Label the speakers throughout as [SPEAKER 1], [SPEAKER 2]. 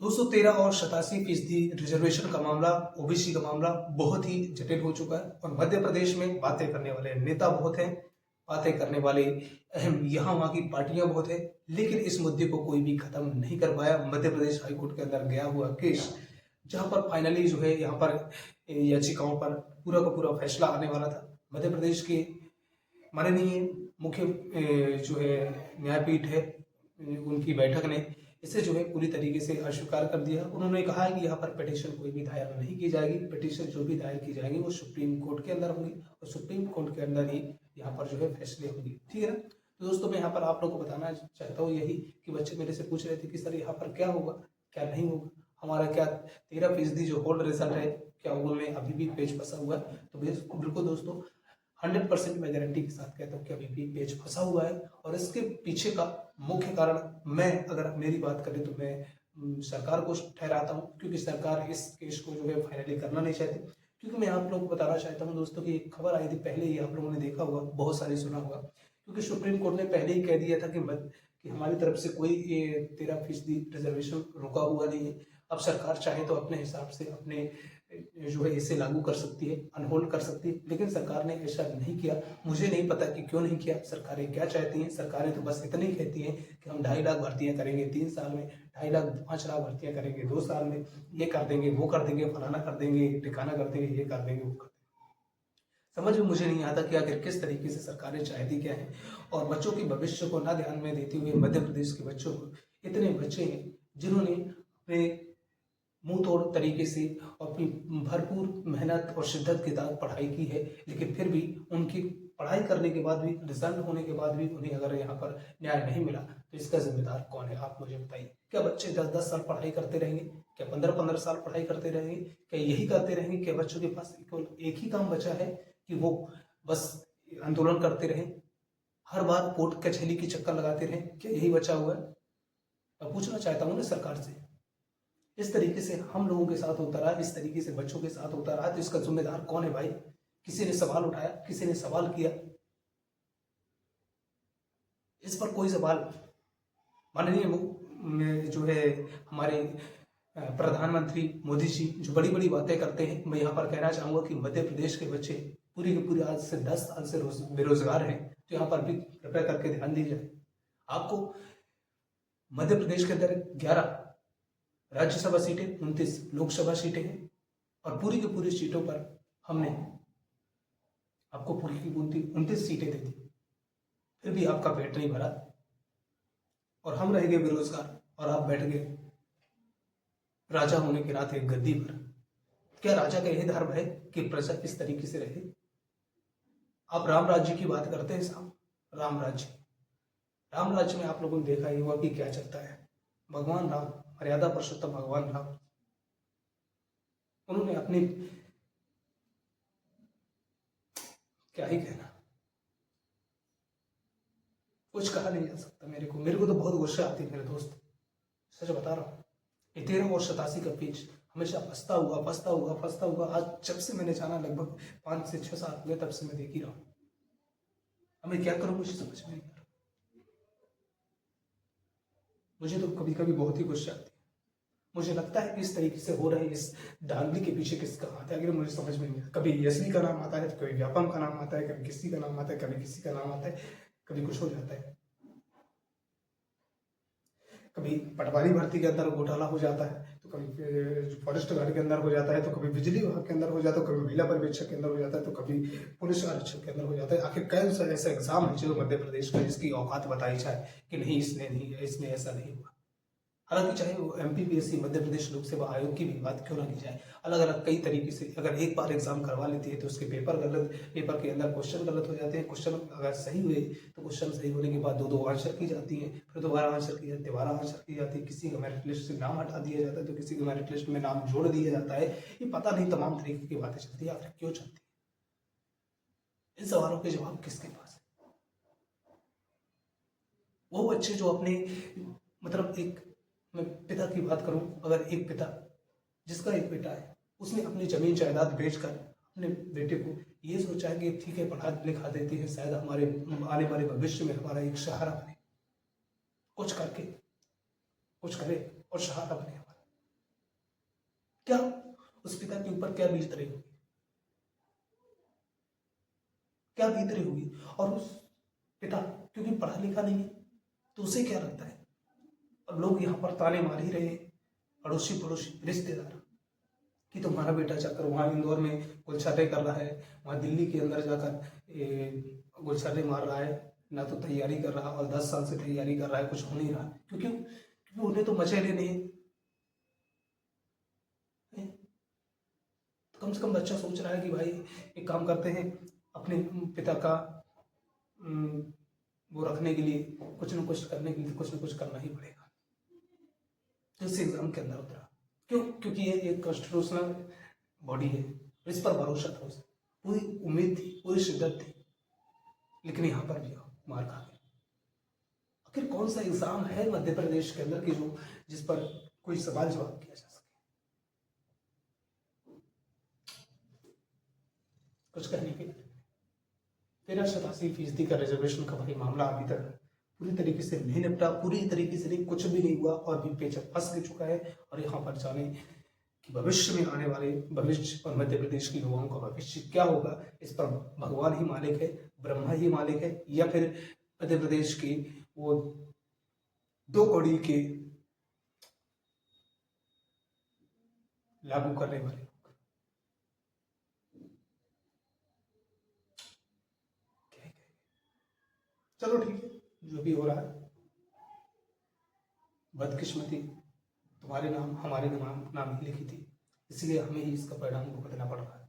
[SPEAKER 1] 213 और 87% रिजर्वेशन का मामला, ओबीसी का मामला बहुत ही जटिल हो चुका है और मध्य प्रदेश में बातें करने वाले नेता बहुत हैं, बातें करने वाले अहम यहाँ वहाँ की पार्टियां बहुत है, लेकिन इस मुद्दे को कोई भी खत्म नहीं कर पाया। मध्य प्रदेश हाईकोर्ट के अंदर गया हुआ केस, जहां पर फाइनली जो है यहाँ पर याचिकाओं पर पूरा का पूरा फैसला आने वाला था। मध्य प्रदेश के माननीय मुख्य जो है न्यायपीठ है, उनकी बैठक ने इसे जो है पूरी तरीके से अस्वीकार कर दिया। उन्होंने कहा है कि यहाँ पर पिटीशन कोई भी दायर नहीं की जाएगी, पिटीशन जो भी दायर की जाएगी वो सुप्रीम कोर्ट के अंदर होगी और सुप्रीम कोर्ट के अंदर ही यहाँ पर जो है फैसले होंगे। ठीक है ना। तो दोस्तों मैं यहाँ पर आप लोग को बताना चाहता हूँ यही कि बच्चे मेरे से पूछ रहे थे कि सर यहाँ पर क्या होगा क्या नहीं होगा, हमारा क्या 13% जो होल्ड रिजल्ट है क्या उनमें अभी भी पेज फंसा हुआ है। तो बिल्कुल दोस्तों 100% मैं गारंटी के साथ कहता हूँ कि अभी भी पेज फंसा हुआ है और इसके पीछे का मुख्य कारण, मैं अगर मेरी बात करें तो मैं सरकार को ठहराता हूँ, क्योंकि सरकार इस केस को जो है फाइनली करना नहीं चाहती। क्योंकि मैं आप लोगों को बताना चाहता हूँ दोस्तों कि एक खबर आई थी पहले ही, आप लोगों ने देखा होगा, बहुत सारी सुना होगा, क्योंकि सुप्रीम कोर्ट ने पहले ही कह दिया था कि हमारी तरफ से कोई 13% रिजर्वेशन रुका हुआ नहीं है। अब सरकार चाहे तो अपने हिसाब से अपने जो है इसे लागू कर सकती है, अनहोल्ड कर सकती है, लेकिन सरकार ने ऐसा नहीं किया। मुझे नहीं पता कि क्यों नहीं किया, सरकारें क्या चाहती हैं। सरकारें तो बस इतना ही कहती हैं कि हम 2.5 लाख भर्तियां करेंगे 3 साल में, 2.5 लाख 5 लाख भर्तियां करेंगे 2 साल में, ये कर देंगे वो कर देंगे, फलाना कर देंगे ठिकाना कर देंगे, ये कर देंगे वो कर देंगे। समझ में मुझे नहीं आता कि आखिर किस तरीके से सरकारें चाहती क्या है। और बच्चों के भविष्य को ना ध्यान में देते हुए मध्य प्रदेश के बच्चों को, इतने बच्चे हैं जिन्होंने अपने मुंह तोड़ तरीके से अपनी भरपूर मेहनत और शिद्दत के साथ पढ़ाई की है, लेकिन फिर भी उनकी पढ़ाई करने के बाद भी, रिजल्ट होने के बाद भी उन्हें अगर यहाँ पर न्याय नहीं मिला तो इसका जिम्मेदार कौन है, आप मुझे बताइए। क्या बच्चे 10-10 साल पढ़ाई करते रहेंगे? क्या 15-15 साल पढ़ाई करते रहेंगे? क्या यही करते रहेंगे? क्या बच्चों के पास केवल एक ही काम बचा है कि वो बस आंदोलन करते रहें, हर बार कोर्ट कचहरी की चक्कर लगाते रहें? क्या यही बचा हुआ है? मैं पूछना चाहता हूँ ना सरकार से, इस तरीके से हम लोगों के साथ होता रहा, इस तरीके से बच्चों के साथ होता रहा, तो इसका जिम्मेदार कौन है भाई? किसी ने सवाल उठाया, किसी ने सवाल किया? इस पर कोई सवाल माननीय जो है हमारे प्रधानमंत्री मोदी जी जो बड़ी बड़ी बातें करते हैं, मैं यहाँ पर कहना चाहूंगा कि मध्य प्रदेश के बच्चे पूरी के पूरी आज से 10 साल से बेरोजगार हैं, तो यहाँ पर भी कृपया करके ध्यान दीजिए। आपको मध्य प्रदेश के अंदर 11 राज्यसभा सीटें, 29 लोकसभा सीटें हैं और पूरी की पूरी सीटों पर हमने आपको पूरी की पूरी 29 सीटें दे दी, फिर भी आपका पेट नहीं भरा और हम रह गए बेरोजगार और आप बैठ गए राजा होने के नाते गद्दी पर। क्या राजा का यही धर्म है कि प्रजा इस तरीके से रहे? आप राम राज्य की बात करते हैं साहब, राम राज्य में आप लोगों ने देखा ही हुआ कि क्या चलता है। भगवान राम, मर्यादा पुरुषोत्तम भगवान राम, उन्होंने अपनी क्या ही कहना, कुछ कहा नहीं जा सकता। मेरे को तो बहुत गुस्सा आती है मेरे दोस्त, सच बता रहा हूँ। 13 और 87 का पेज हमेशा फंसता हुआ। आज जब से मैंने जाना लगभग 5 से 6 साल हुए, तब से मैं देख ही रहा हूँ। अब मैं क्या करूँ मुझे समझ में नहीं आ रहा। मुझे तो कभी कभी बहुत ही गुस्सा आती है। मुझे लगता है कि इस तरीके से हो रहे इस धांधली के पीछे किसका हाथ है, अगर मुझे समझ में नहीं आता। कभी यशवी का नाम आता है, कभी व्यापम का नाम आता है, कभी किसी का नाम आता है, कभी किसी का नाम आता है, कभी कुछ हो जाता है। कभी पटवारी भर्ती के अंदर घोटाला हो जाता है, तो कभी फॉरेस्ट गार्ड के अंदर हो जाता है, तो कभी बिजली विभाग के अंदर हो जाता है, कभी महिला पर्यवेक्षक के अंदर हो जाता है, तो कभी पुलिस आरक्षक के अंदर हो जाता है। आखिर कौन सा ऐसा एग्जाम है जो मध्य प्रदेश का जिसकी औकात बताई जाए कि नहीं इसमें ऐसा नहीं हुआ। हालांकि चाहे वो एमपीपीएससी मध्य प्रदेश लोक सेवा आयोग की भी बात क्यों ना की जाए, अलग अलग कई तरीके से अगर एक बार एग्जाम करवा लेती है तो उसके पेपर के अंदर क्वेश्चन गलत हो जाते हैं। क्वेश्चन अगर सही हुए तो क्वेश्चन सही होने के बाद दो आंसर की जाती है, फिर दोबारा आंसर की जाती है, दोबारा आंसर की जाती है। किसी का मेरिट लिस्ट से नाम हटा दिया जाता है तो किसी के मेरिट लिस्ट में नाम जोड़ दिया जाता है। ये पता नहीं तमाम तरीके की बातें चलती है, आखिर क्यों चलती है? इन सवालों के जवाब किसके पास है? वो बच्चे जो अपने मतलब एक, मैं पिता की बात करूं, अगर एक पिता जिसका एक बेटा है उसने अपनी जमीन जायदाद बेचकर अपने बेटे को ये सोचा है कि ठीक है पढ़ा लिखा देते हैं, शायद हमारे आने वाले भविष्य में हमारा एक सहारा बने, कुछ करके कुछ करे और सहारा बने हमारा। क्या उस पिता के ऊपर क्या बीत रही होगी, क्या बीत रही होगी। और उस पिता क्योंकि पढ़ा लिखा नहीं है तो उसे क्या लगता है, और लोग यहाँ पर ताने मार ही रहे हैं, अड़ोसी पड़ोसी रिश्तेदार, कि तुम्हारा बेटा जाकर वहाँ इंदौर में गुलछर्रे कर रहा है, वहाँ दिल्ली के अंदर जाकर गुलछर्रे मार रहा है, ना तो तैयारी कर रहा और 10 साल से तैयारी कर रहा है, कुछ हो नहीं रहा। क्योंकि उन्हें तो मजे लेने हैं। तो कम से कम बच्चा सोच रहा है कि भाई एक काम करते हैं, अपने पिता का वो रखने के लिए कुछ न कुछ करने के लिए कुछ न कुछ करना ही पड़ेगा। तो इस एग्जाम के अंदर उतरा। क्यों? क्योंकि ये एक कॉन्स्टिट्यूशनल बॉडी है, इस पर भरोसा था उसे, पूरी उम्मीद थी, पूरी शिद्दत थी, लेकिन यहाँ पर भी मार खा गया। आखिर कौन सा एग्जाम है मध्य प्रदेश के अंदर की जो जिस पर कोई सवाल जवाब किया जा सके? कुछ कहने के 1387% का रिजर्वेशन का भाई मामला अभी तक पूरी तरीके से नहीं निपटा, पूरी तरीके से नहीं, कुछ भी नहीं हुआ और भी पेच फंस चुका है। और यहाँ पर जाने कि भविष्य में आने वाले भविष्य और मध्य प्रदेश के युवाओं का भविष्य क्या होगा, इस पर भगवान ही मालिक है, ब्रह्मा ही मालिक है, या फिर मध्य प्रदेश के वो 2 कौड़ी के लागू करने वाले लोग। चलो ठीक है, जो भी हो रहा है, बदकिस्मती तुम्हारे नाम हमारे नाम ही लिखी थी, इसलिए हमें ही इसका परिणाम भुगतना पड़ रहा है।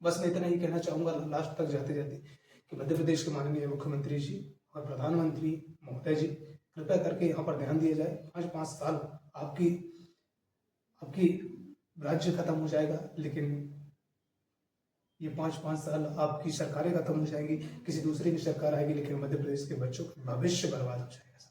[SPEAKER 1] बस मैं इतना ही कहना चाहूंगा लास्ट तक जाते जाते कि मध्य प्रदेश के माननीय मुख्यमंत्री जी और प्रधानमंत्री महोदय जी, कृपया करके यहाँ पर ध्यान दिया जाए। 5 साल आपकी राज्य खत्म हो जाएगा, लेकिन ये 5 साल आपकी सरकारें खत्म हो जाएंगी, किसी दूसरे की सरकार आएगी, लेकिन मध्य प्रदेश के बच्चों का भविष्य बर्बाद हो जाएगा।